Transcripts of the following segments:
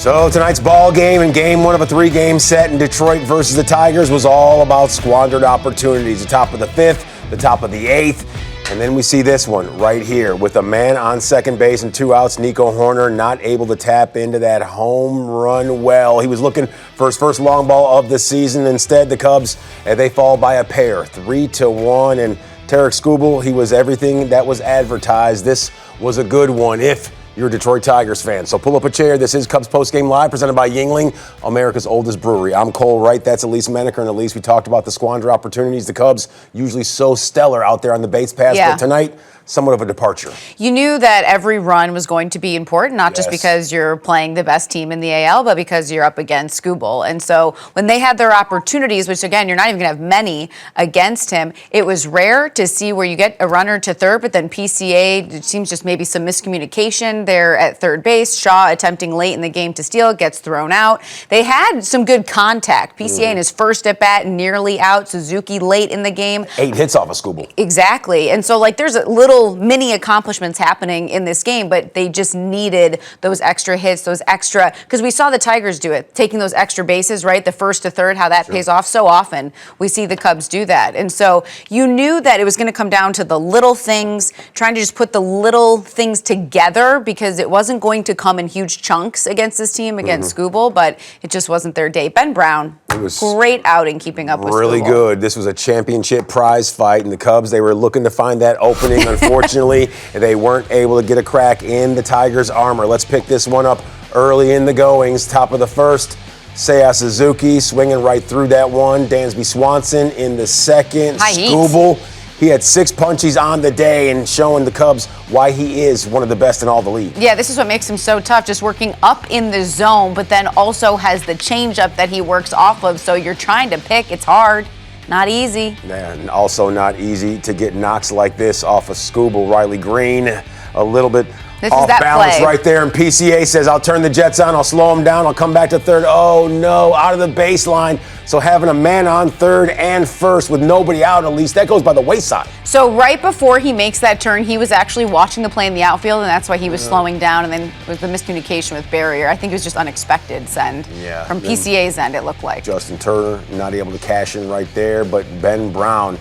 So tonight's ball game and game one of a three-game set in Detroit versus the Tigers was all about squandered opportunities. The top of the fifth, the top of the eighth, and then we see this one right here with a man on second base and 2 outs. Nico Horner not able to tap into that home run well. He was looking for his first long ball of the season. Instead, the Cubs, they fall by a pair, 3-1. And Tarek Skubal, he was everything that was advertised. This was a good one if you're a Detroit Tigers fan. So pull up a chair. This is Cubs Postgame Live, presented by Yuengling, America's oldest brewery. I'm Cole Wright. That's Elise Menaker. And Elise, we talked about the squander opportunities. The Cubs, usually so stellar out there on the base paths, but tonight, somewhat of a departure. You knew that every run was going to be important, not just because you're playing the best team in the AL, but because you're up against Skubal. And so when they had their opportunities, which again, you're not even going to have many against him, it was rare to see where you get a runner to third, but then PCA, it seems just maybe some miscommunication there at third base. Shaw attempting late in the game to steal, gets thrown out. They had some good contact. PCA in his first at bat, nearly out. Suzuki late in the game. 8 hits off of Skubal. Exactly. And so there's a little mini accomplishments happening in this game, but they just needed those extra hits, those extra, because we saw the Tigers do it, taking those extra bases, right? The first to third, how that pays off so often. We see the Cubs do that. And so you knew that it was going to come down to the little things, trying to just put the little things together, because it wasn't going to come in huge chunks against this team, against Skubal, but it just wasn't their day. Ben Brown, great outing keeping up with Skubal. Really good. This was a championship prize fight, and the Cubs, they were looking to find that opening. Unfortunately, they weren't able to get a crack in the Tigers' armor. Let's pick this one up early in the goings. Top of the first, Seiya Suzuki swinging right through that one. Dansby Swanson in the second. Skubal, he had 6 punchies on the day and showing the Cubs why he is one of the best in all the league. Yeah, this is what makes him so tough, just working up in the zone, but then also has the changeup that he works off of. So you're trying to pick. It's hard. Not easy. And also not easy to get knocks like this off of Skubal. Riley Green, a little bit off balance right there. And PCA says, I'll turn the Jets on, I'll slow them down, I'll come back to third. Oh, no, out of the baseline. So having a man on third and first with nobody out, at least, that goes by the wayside. So right before he makes that turn, he was actually watching the play in the outfield, and that's why he was slowing down. And then with the miscommunication with Barrier, I think it was just unexpected send from PCA's end, it looked like. Justin Turner not able to cash in right there, but Ben Brown,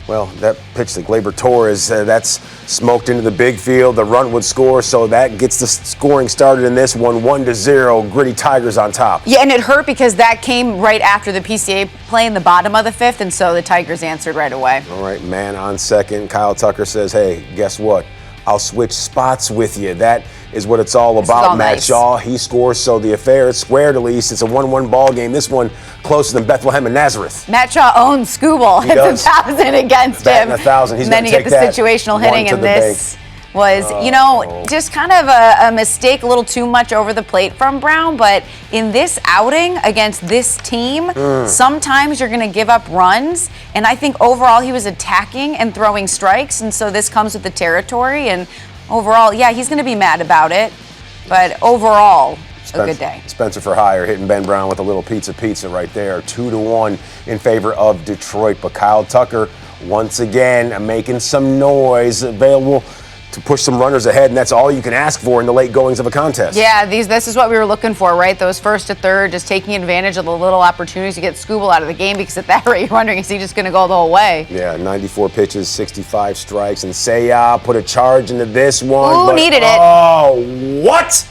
well, that pitch to Gleyber Torres, that's smoked into the big field. The run would score, so that gets the scoring started in this one, 1-0. Gritty Tigers on top. Yeah, and it hurt because that came right after the PCA play in the bottom of the fifth, and so the Tigers answered right away. All right, man on second. Kyle Tucker says, hey, guess what? I'll switch spots with you. That is what it's all about. Matt Shaw, he scores, so the affair is squared, at least. It's a 1-1 ball game. This one closer than Bethlehem and Nazareth. It's Skubal. It's 1,000 against him. 1,000. He's and then you get the situational hitting, and this was, just kind of a mistake, a little too much over the plate from Brown. But in this outing against this team, sometimes you're going to give up runs. And I think overall he was attacking and throwing strikes. And so this comes with the territory. And overall, he's going to be mad about it. But overall, a good day. Spencer for hire hitting Ben Brown with a little pizza right there. 2-1 in favor of Detroit. But Kyle Tucker, once again, making some noise, available to push some runners ahead, and that's all you can ask for in the late goings of a contest. Yeah, this is what we were looking for, right? Those first to third, just taking advantage of the little opportunities to get Skubal out of the game, because at that rate, you're wondering, is he just going to go the whole way? Yeah, 94 pitches, 65 strikes, and Seiya put a charge into this one. Who needed it? Oh, what?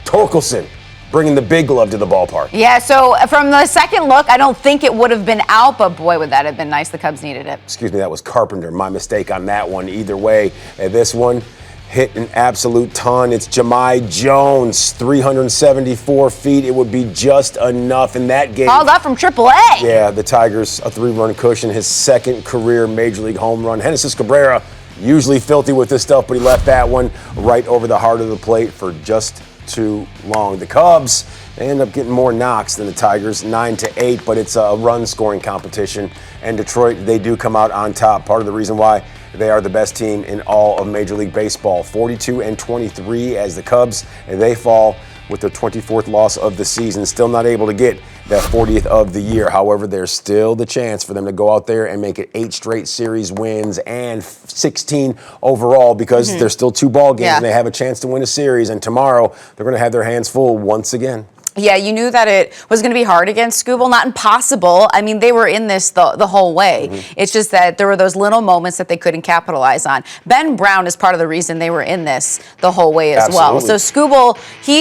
Torkelson bringing the big glove to the ballpark. Yeah, so from the second look, I don't think it would have been out, but boy, would that have been nice. The Cubs needed it. Excuse me, that was Carpenter. My mistake on that one. Either way, this one hit an absolute ton. It's Jahmai Jones, 374 feet. It would be just enough in that game. Called up from AAA. Yeah, the Tigers, a 3-run cushion, his second career Major League home run. Genesis Cabrera, usually filthy with this stuff, but he left that one right over the heart of the plate for just too long. The Cubs, they end up getting more knocks than the Tigers, 9-8, but it's a run scoring competition. And Detroit, they do come out on top. Part of the reason why they are the best team in all of Major League Baseball. 42-23 as the Cubs, and they fall with their 24th loss of the season. Still not able to get that 40th of the year. However, there's still the chance for them to go out there and make it 8 straight series wins and 16 overall, because there's still 2 ball games and they have a chance to win a series. And tomorrow they're going to have their hands full once again. Yeah, you knew that it was going to be hard against Scoobel, not impossible. I mean, they were in this the whole way. It's just that there were those little moments that they couldn't capitalize on. Ben Brown is part of the reason they were in this the whole way as well. So Scoobel,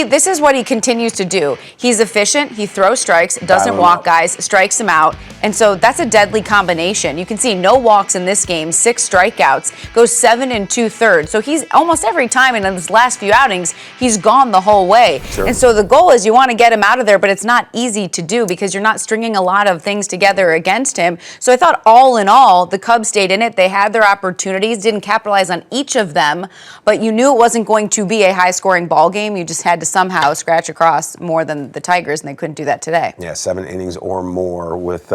this is what he continues to do. He's efficient. He throws strikes, doesn't walk guys, strikes them out. And so that's a deadly combination. You can see no walks in this game, 6 strikeouts, goes 7 2/3. So he's almost every time in his last few outings, he's gone the whole way. And so the goal is you want to get him out of there, but it's not easy to do because you're not stringing a lot of things together against him. So I thought all in all, the Cubs stayed in it. They had their opportunities, didn't capitalize on each of them, but you knew it wasn't going to be a high-scoring ball game. You just had to somehow scratch across more than the Tigers, and they couldn't do that today. Yeah, 7 innings or more with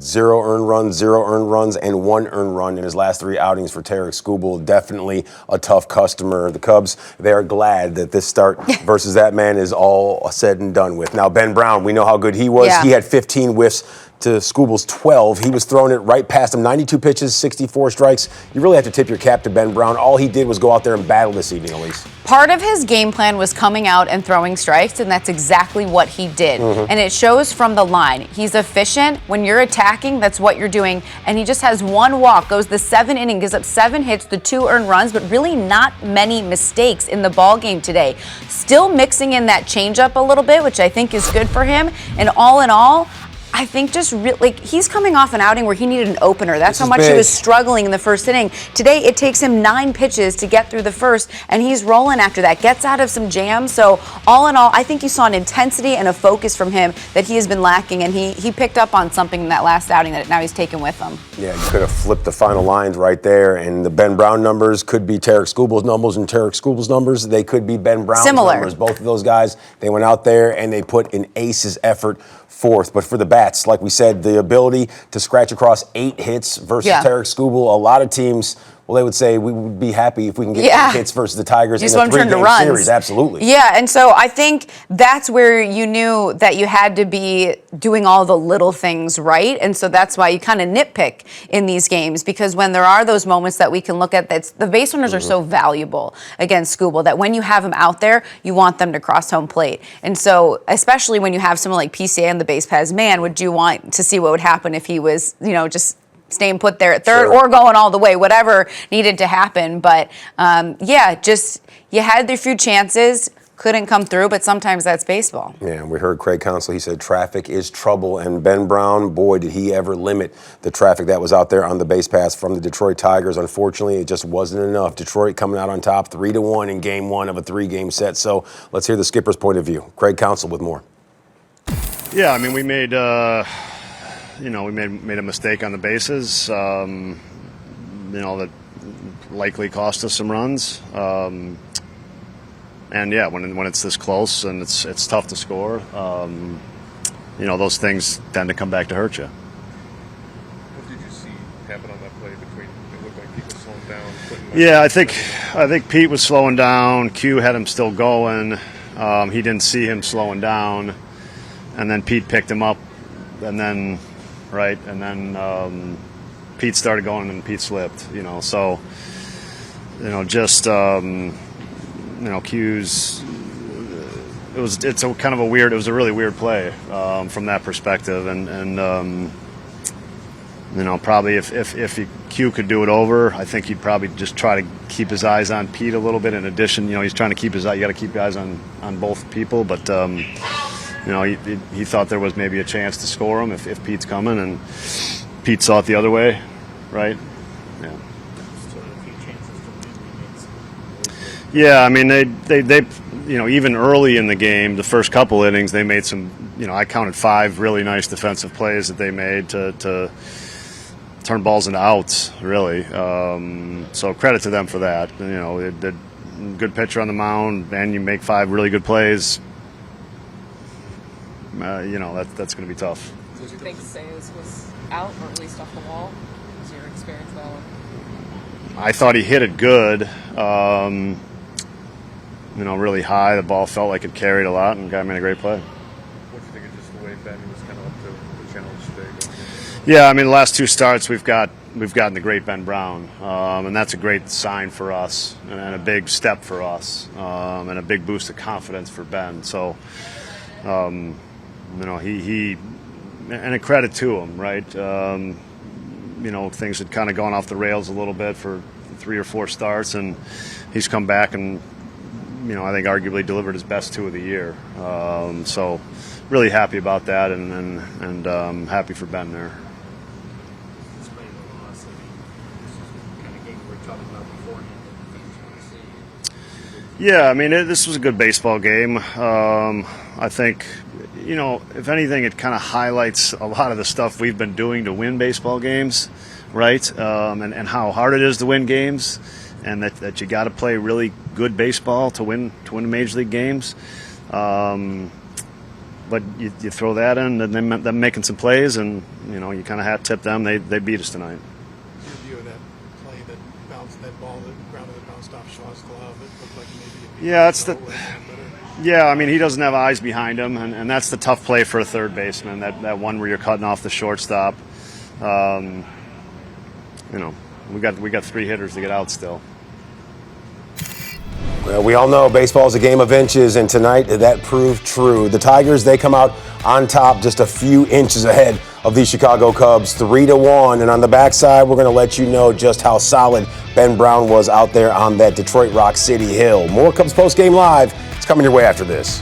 0 earned runs, and 1 earned run in his last 3 outings for Tarek Skubal. Definitely a tough customer. The Cubs, they are glad that this start versus that man is all said and done with. Now, Ben Brown, we know how good he was. He had 15 whiffs to Scubal's 12. He was throwing it right past him. 92 pitches, 64 strikes. You really have to tip your cap to Ben Brown. All he did was go out there and battle this evening, Elise. Part of his game plan was coming out and throwing strikes, and that's exactly what he did. And it shows from the line. He's efficient. When you're attacking, that's what you're doing. And he just has 1 walk, goes the 7 inning, gives up 7 hits, the 2 earned runs, but really not many mistakes in the ball game today. Still mixing in that changeup a little bit, which I think is good for him. And all in all, I think just he's coming off an outing where he needed an opener. That's how much he was struggling in the first inning. Today, it takes him 9 pitches to get through the first, and he's rolling after that. Gets out of some jams. So all in all, I think you saw an intensity and a focus from him that he has been lacking, and he picked up on something in that last outing that now he's taken with him. Yeah, you could have flipped the final lines right there, and the Ben Brown numbers could be Tarek Skubal's numbers, and Tarek Skubal's numbers, they could be Ben Brown's numbers. Both of those guys, they went out there and they put an ace's effort forth. But for the bats, like we said, the ability to scratch across 8 hits versus Tarek Skubal, a lot of teams, well, they would say we would be happy if we can get 8 hits versus the Tigers in a 3-game series. Absolutely. Yeah, and so I think that's where you knew that you had to be doing all the little things right, and so that's why you kind of nitpick in these games, because when there are those moments that we can look at, the base runners are so valuable against Skubal that when you have them out there, you want them to cross home plate. And so especially when you have someone like PCA on the base paths man, would you want to see what would happen if he was, just staying put there at third or going all the way, whatever needed to happen. But just you had a few chances, couldn't come through, but sometimes that's baseball. Yeah, we heard Craig Counsell. He said traffic is trouble, and Ben Brown, boy, did he ever limit the traffic that was out there on the base paths from the Detroit Tigers. Unfortunately, it just wasn't enough. Detroit coming out on top 3-1 in game 1 of a 3-game set. So let's hear the skipper's point of view. Craig Counsell with more. Yeah, I mean, we made made a mistake on the bases, that likely cost us some runs. And yeah, when it's this close and it's tough to score, those things tend to come back to hurt you. What did you see happen on that play between? It looked like Pete was slowing down. Yeah, I think Pete was slowing down. Q had him still going. He didn't see him slowing down, and then Pete picked him up, and then. Right, and then Pete started going and Pete slipped, so, Q's, it was a really weird play from that perspective, and probably if Q could do it over, I think he'd probably just try to keep his eyes on Pete a little bit. In addition, he's trying to you got to keep your eyes on both people, but he thought there was maybe a chance to score him if Pete's coming, and Pete saw it the other way, right? Yeah. Yeah, I mean they even early in the game, the first couple innings, they made some. I counted 5 really nice defensive plays that they made to turn balls into outs, really. So credit to them for that. They did good pitcher on the mound, and you make 5 really good plays. That's going to be tough. Did you think Sayers was out, or at least off the wall? Was your experience that one? I thought he hit it good. Really high. The ball felt like it carried a lot, and the guy made a great play. What do you think of just the way Ben was kind of up to the challenge today. Yeah, I mean, the last two starts we've gotten the great Ben Brown, and that's a great sign for us and a big step for us, and a big boost of confidence for Ben. So, he and a credit to him, right? Things had kind of gone off the rails a little bit for 3 or 4 starts, and he's come back and, I think arguably delivered his best 2 of the year. So really happy about that, and happy for Ben there. Yeah, I mean, this was a good baseball game. I think, if anything, it kind of highlights a lot of the stuff we've been doing to win baseball games, right? And how hard it is to win games, and that you got to play really good baseball to win major league games. But you throw that in, and them making some plays, and you kind of hat tip them. They beat us tonight. Your view of that play that bounced that ball, that grounded that bounced off Shaw's glove, it looked like maybe. Yeah, I mean, he doesn't have eyes behind him, and that's the tough play for a third baseman. That one where you're cutting off the shortstop. We got 3 hitters to get out still. Well, we all know baseball is a game of inches, and tonight that proved true. The Tigers, they come out on top just a few inches ahead of the Chicago Cubs, 3-1. And on the backside, we're going to let you know just how solid Ben Brown was out there on that Detroit Rock City Hill. More Cubs Postgame Live. It's coming your way after this.